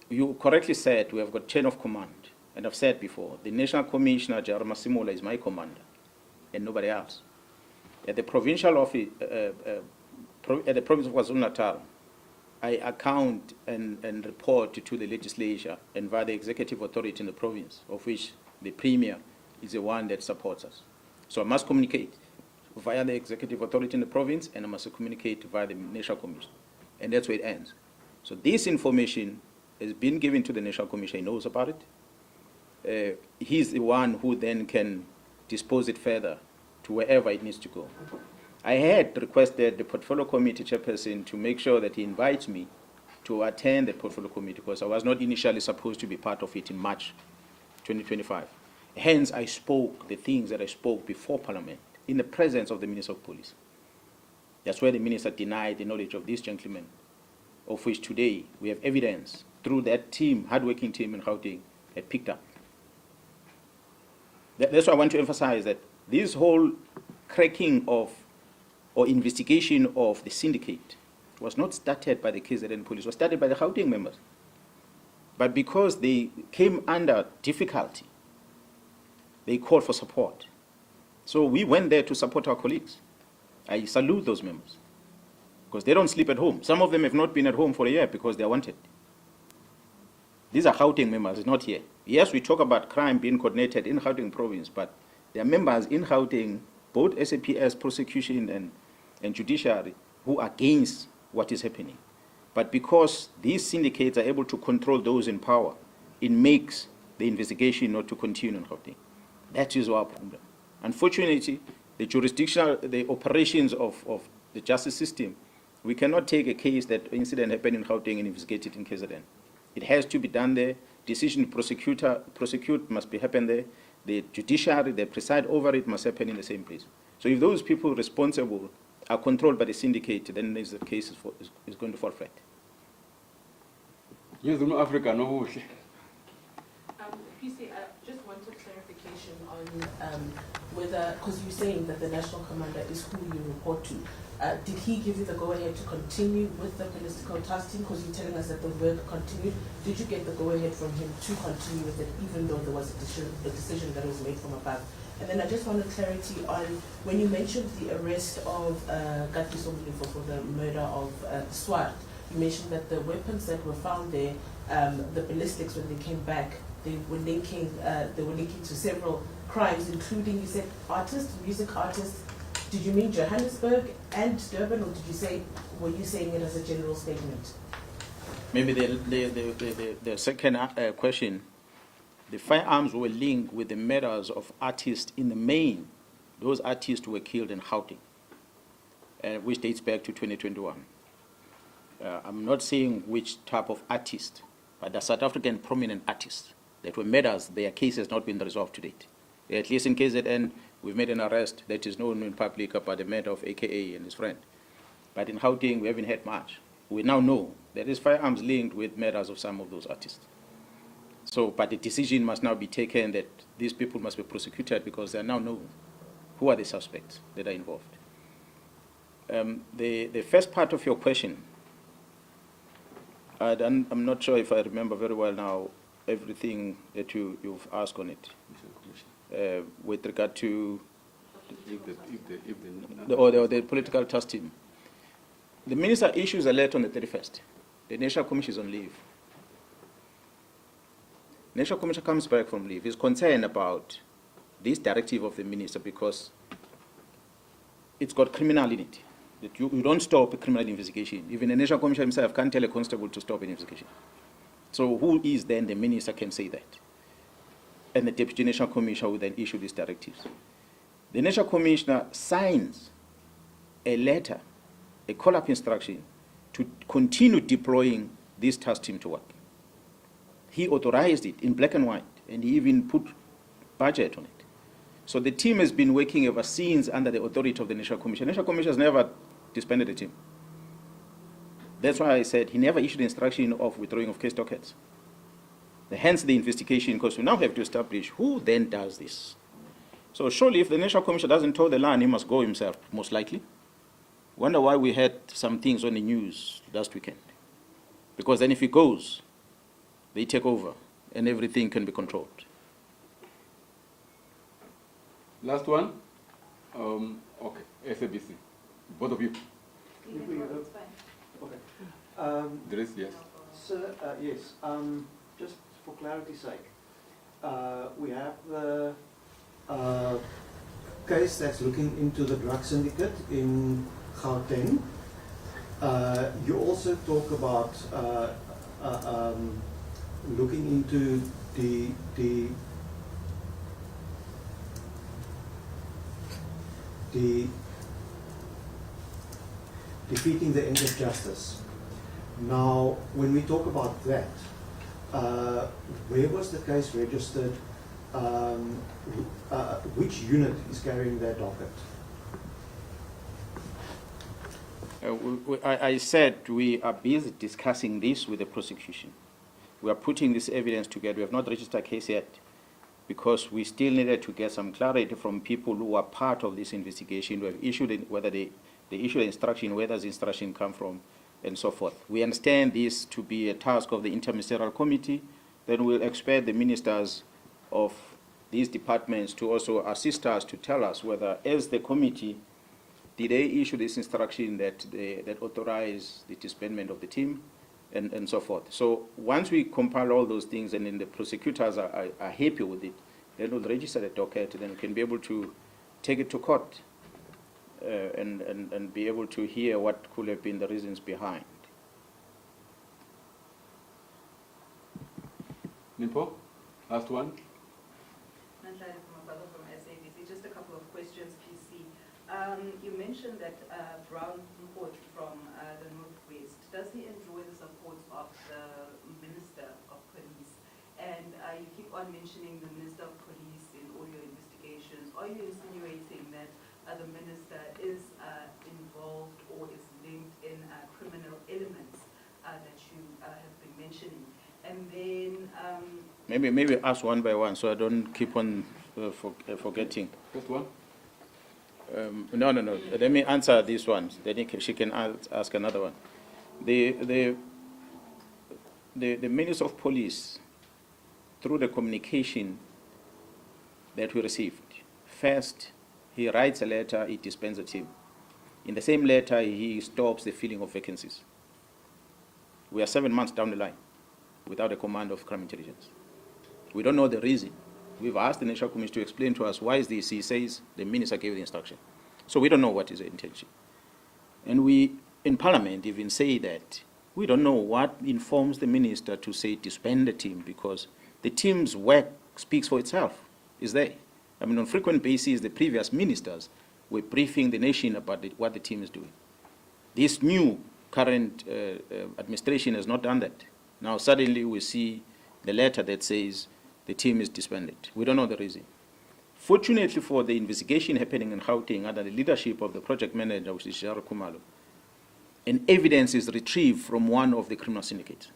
You correctly said we have got chain of command, and I've said before, the National Commissioner, Jarama Simula, is my commander, and nobody else. At the provincial office, at the province of KwaZulu-Natal, I account and report to the legislature and via the executive authority in the province, of which the premier is the one that supports us. So I must communicate via the executive authority in the province, and I must communicate via the National Commission. And that's where it ends. So this information has been given to the National Commission. He knows about it. He's the one who then can dispose it further to wherever it needs to go. I had requested the portfolio committee chairperson to make sure that he invites me to attend the portfolio committee because I was not initially supposed to be part of it in March 2025. Hence, I spoke the things that I spoke before Parliament in the presence of the Minister of Police. That's where the Minister denied the knowledge of this gentleman, of which today we have evidence through that team, hard-working team in Gauteng, had picked up. That's why I want to emphasize that this whole cracking of or investigation of the syndicate was not started by the KZN police, it was started by the Gauteng members. But because they came under difficulty, they called for support. So we went there to support our colleagues. I salute those members because they don't sleep at home. Some of them have not been at home for a year because they are wanted. These are Gauteng members, not here. Yes, we talk about crime being coordinated in Gauteng province, but there are members in Gauteng, both SAPS, prosecution and judiciary, who are against what is happening. But because these syndicates are able to control those in power, it makes the investigation not to continue in Gauteng. That is our problem. Unfortunately, the operations of the justice system, we cannot take a case that incident happened in Gauteng and investigate it in KZN. It has to be done there. Decision to prosecute must be happen there. The judiciary, the preside over it must happen in the same place. So if those people responsible are controlled by the syndicate, then the case is going to fall flat. Yes, Room Afrika, no. PC, I just wanted clarification on whether, because you're saying that the national commander is who you report to. Did he give you the go-ahead to continue with the political task team? Because you're telling us that the work continued. Did you get the go-ahead from him to continue with it, even though there was a decision that was made from above? And then I just wanted clarity on when you mentioned the arrest of Gati Somlifo for the murder of Swart. You mentioned that the weapons that were found there, the ballistics, when they came back, they were linking to several crimes, including, you said, artists, music artists. Did you mean Johannesburg and Durban, or were you saying it as a general statement? Maybe the second question, the firearms were linked with the murders of artists in the main. Those artists were killed in Gauteng, which dates back to 2021. I'm not saying which type of artist, but the South African prominent artists that were murders, their case has not been resolved to date. At least in KZN, we've made an arrest that is known in public about the murder of AKA and his friend. But in Gauteng, we haven't had much. We now know there is firearms linked with murders of some of those artists. So, but the decision must now be taken that these people must be prosecuted because they are now known who are the suspects that are involved. The first part of your question, I'm not sure if I remember very well now everything that you've asked on it. With regard to the political task team. The minister issues a letter on the 31st. The National Commission is on leave. National Commission comes back from leave. He's concerned about this directive of the minister because it's got criminal in it. That you don't stop a criminal investigation. Even the National Commission himself can't tell a constable to stop an investigation. So who is then the minister can say that? And the Deputy National Commissioner will then issue these directives. The National Commissioner signs a letter, a call-up instruction, to continue deploying this task team to work. He authorized it in black and white, and he even put budget on it. So the team has been working ever since under the authority of the National Commission. The National Commission has never disbanded the team. That's why I said he never issued the instruction of withdrawing of case dockets. Hence the investigation, because we now have to establish who then does this. So surely if the National Commission doesn't toe the line, he must go himself, most likely. Wonder why we had some things on the news last weekend. Because then if he goes, they take over and everything can be controlled. Last one. Okay, SABC. Both of you. Okay. There is, yes. Sir, yes, just for clarity's sake, we have the case that's looking into the drug syndicate in Gauteng. You also talk about looking into the defeating the end of justice. Now, when we talk about that, where was the case registered? Which unit is carrying that docket? I said we are busy discussing this with the prosecution. We are putting this evidence together. We have not registered a case yet because we still needed to get some clarity from people who are part of this investigation, who have issued it, whether they issue the instruction, where does the instruction come from, and so forth. We understand this to be a task of the interministerial committee. Then we'll expect the ministers of these departments to also assist us to tell us whether, as the committee, did they issue this instruction that authorize the disbandment of the team, and so forth. So once we compile all those things and then the prosecutors are happy with it, then we'll register the docket, then we can be able to take it to court and be able to hear what could have been the reasons behind. Nimpo, last one. From SABC. Just a couple of questions, PC. You mentioned that Brown report from the Northwest. Does he enjoy the support of the Minister of Police? And you keep on mentioning the Minister of Police in all your investigations. Are you insinuating that the Minister is involved or is linked in criminal elements that you have been mentioning? And then Maybe ask one by one so I don't keep on forgetting. First one. No. Let me answer this one. Then she can ask another one. The Minister of Police, through the communication that we received, first he writes a letter, he disbands the team. In the same letter, he stops the filling of vacancies. We are 7 months down the line without a command of crime intelligence. We don't know the reason. We've asked the National Commission to explain to us why is this. He says the minister gave the instruction. So we don't know what is the intention. And we, in Parliament, even say that we don't know what informs the minister to say disband the team, because the team's work speaks for itself, is there. I mean, on frequent basis, the previous ministers were briefing the nation about what the team is doing. This new current administration has not done that. Now suddenly we see the letter that says the team is disbanded. We don't know the reason. Fortunately for the investigation happening in Gauteng under the leadership of the project manager, which is Jaro Kumalo, and evidence is retrieved from one of the criminal syndicates,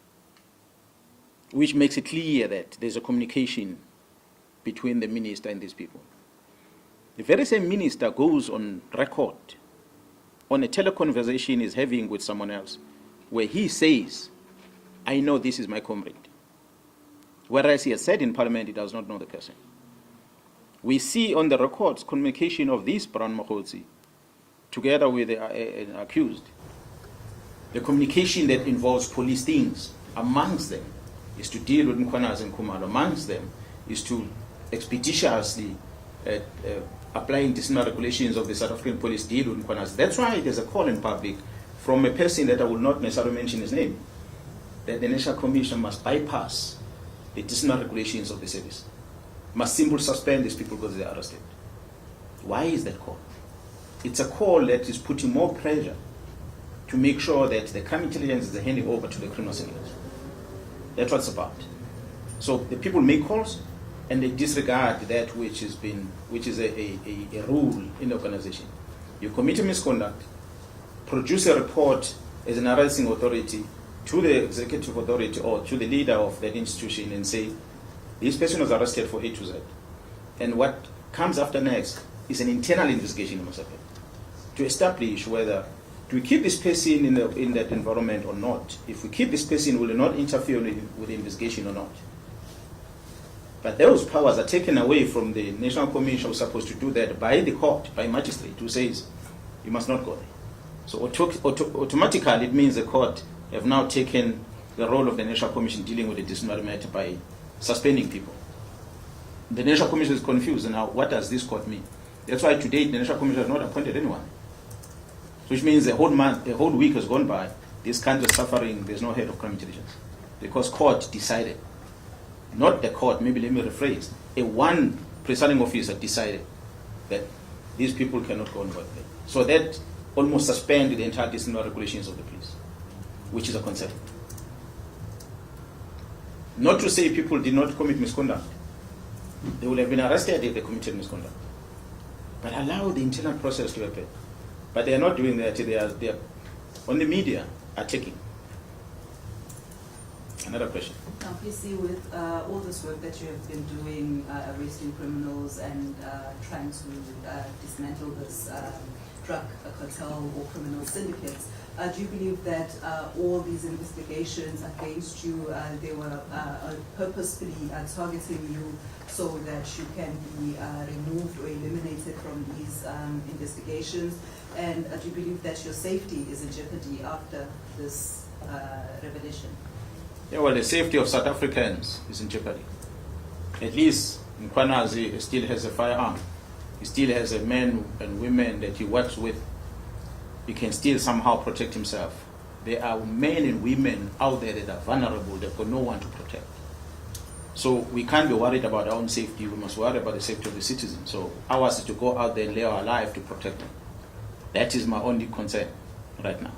which makes it clear that there's a communication between the minister and these people. The very same minister goes on record on a teleconversation he's having with someone else, where he says, I know this is my comrade. Whereas he has said in Parliament he does not know the person. We see on the records communication of this Brown Mkhwanazi together with an accused. The communication that involves police things amongst them is to deal with Mkhwanazi and Kumalo. Amongst them is to expeditiously applying disciplinary regulations of the South African police deal with Mkhwanazi. That's why there's a call in public from a person that I will not necessarily mention his name, that the National Commission must bypass the disciplinary regulations of the service, must simply suspend these people because they are arrested. Why is that call? It's a call that is putting more pressure to make sure that the crime intelligence is handing over to the criminal syndicates. That's what it's about. So the people make calls and they disregard that which is a rule in the organization. You commit a misconduct, produce a report as an arresting authority to the executive authority or to the leader of that institution and say, this person was arrested for A to Z. And what comes after next is an internal investigation, to establish whether do we keep this person in that environment or not. If we keep this person, will it not interfere with the investigation or not? But those powers are taken away from the National Commission, who's supposed to do that by the court, by magistrate, who says you must not go there. So automatically it means the court have now taken the role of the National Commission dealing with the disciplinary matter by suspending people. The National Commission is confused now. What does this court mean? That's why today the National Commission has not appointed anyone. Which means a whole month, a whole week has gone by. This kind of suffering, there's no head of crime intelligence. Because court decided, not the court, maybe let me rephrase, one presiding officer decided that these people cannot go on work there. So that almost suspended the entire disciplinary regulations of the police, which is a concern. Not to say people did not commit misconduct. They would have been arrested if they committed misconduct. But allow the internal process to happen. But they are not doing that. They are on the media are taking. Another question. Now, PC, with all this work that you have been doing, arresting criminals and trying to dismantle this drug cartel or criminal syndicates, do you believe that all these investigations against you, they were purposefully targeting you so that you can be removed or eliminated from these investigations? And do you believe that your safety is in jeopardy after this revelation? Yeah, well, the safety of South Africans is in jeopardy. At least Mkhwanazi still has a firearm. He still has a men and women that he works with. He can still somehow protect himself. There are men and women out there that are vulnerable, they've got no one to protect. So we can't be worried about our own safety, we must worry about the safety of the citizens. So ours is to go out there and lay our life to protect them. That is my only concern right now,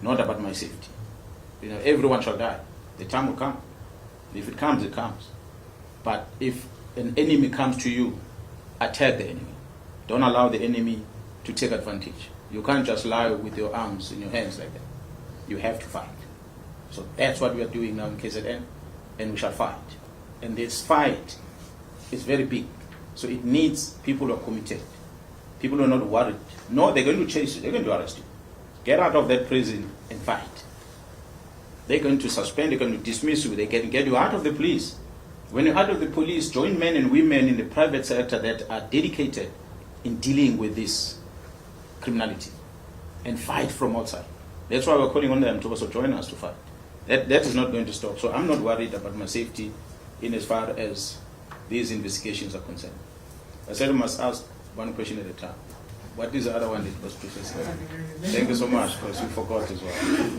not about my safety. You know, everyone shall die. The time will come. If it comes, it comes. But if an enemy comes to you, attack the enemy. Don't allow the enemy to take advantage. You can't just lie with your arms in your hands like that. You have to fight. So that's what we are doing now in KZN, and we shall fight. And this fight is very big. So it needs people who are committed. People who are not worried. No, they're going to chase you. They're going to arrest you. Get out of that prison and fight. They're going to suspend, they're going to dismiss you, they can get you out of the police. When you're out of the police, join men and women in the private sector that are dedicated in dealing with this criminality and fight from outside. That's why we're calling on them to also join us to fight. That is not going to stop. So I'm not worried about my safety in as far as these investigations are concerned. I said I must ask one question at a time. What is the other one that was professing? Thank you so much, because we forgot as well.